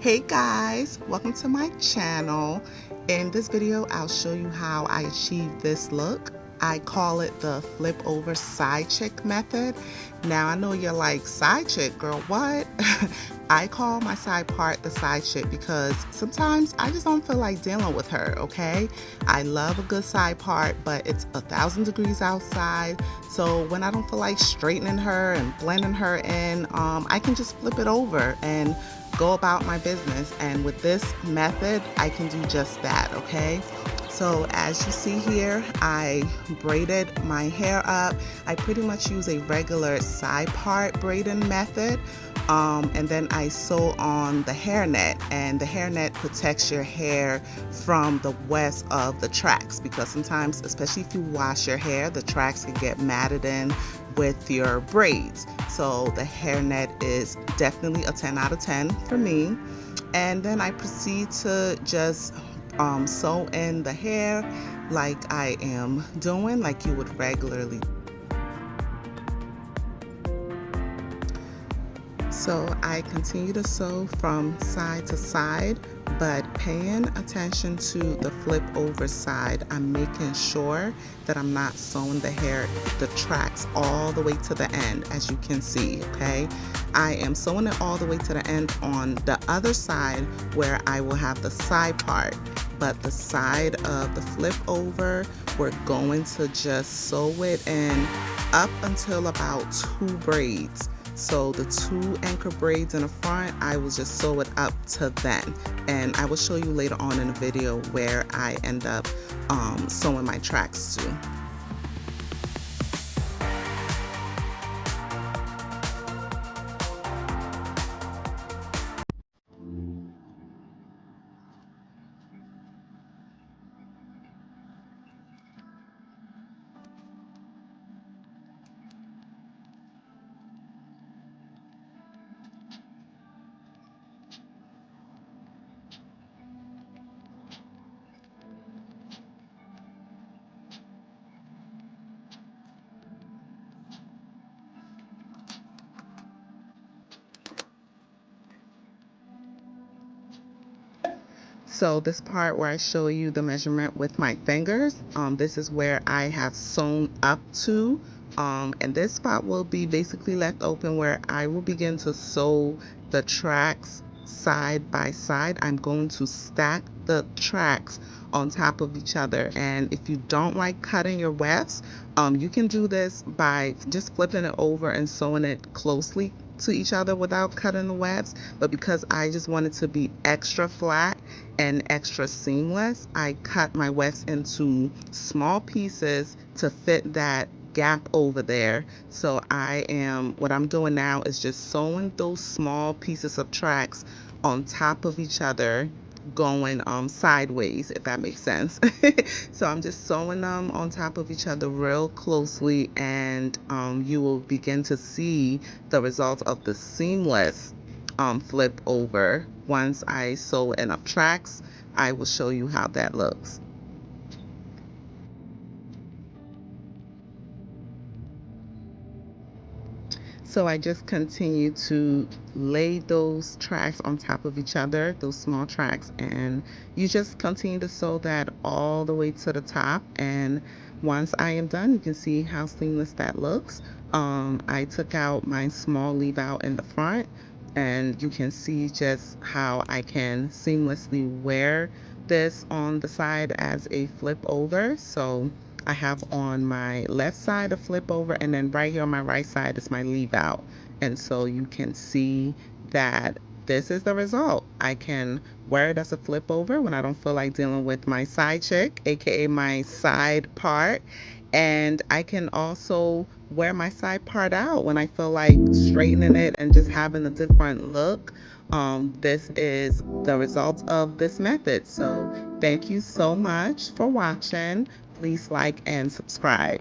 Hey guys, welcome to my channel. In this video, I'll show you how I achieve this look. I call it the flip over side chick method. Now I know you're like, side chick, girl, what? I call my side part the side chick because sometimes I just don't feel like dealing with her, okay? I love a good side part, but it's 1,000 degrees outside. So when I don't feel like straightening her and blending her in, I can just flip it over and go about my business. And with this method, I can do just that, okay? So as you see here, I braided my hair up. I pretty much use a regular side part braiding method. And then I sew on the hairnet, and the hairnet protects your hair from the wefts of the tracks, because sometimes, especially if you wash your hair, the tracks can get matted in with your braids. So the hairnet is definitely a 10 out of 10 for me. And then I proceed to just sew in the hair like I am doing, like you would regularly. So I continue to sew from side to side, but paying attention to the flip over side. I'm making sure that I'm not sewing the hair, the tracks all the way to the end, as you can see, okay? I am sewing it all the way to the end on the other side where I will have the side part. But the side of the flip over, we're going to just sew it in up until about 2 braids. So the 2 anchor braids in the front, I will just sew it up to then. And I will show you later on in the video where I end up sewing my tracks to. So this part where I show you the measurement with my fingers, this is where I have sewn up to. And this spot will be basically left open where I will begin to sew the tracks side by side. I'm going to stack the tracks on top of each other. And if you don't like cutting your wefts, you can do this by just flipping it over and sewing it closely to each other without cutting the wefts. But because I just want it to be extra flat and extra seamless, I cut my wefts into small pieces to fit that gap over there. So what I'm doing now is just sewing those small pieces of tracks on top of each other, going sideways, if that makes sense. So I'm just sewing them on top of each other real closely, and you will begin to see the result of the seamless flip over. Once I sew enough tracks, I will show you how that looks. So I just continue to lay those tracks on top of each other, those small tracks, and you just continue to sew that all the way to the top. And once I am done, you can see how seamless that looks. I took out my small leave out in the front, and you can see just how I can seamlessly wear this on the side as a flip over. So I have on my left side a flip over, and then right here on my right side is my leave out. And so you can see that this is the result. I can wear it as a flip over when I don't feel like dealing with my side chick, aka my side part. And I can also wear my side part out when I feel like straightening it and just having a different look. This is the result of this method. So thank you so much for watching. Please like and subscribe.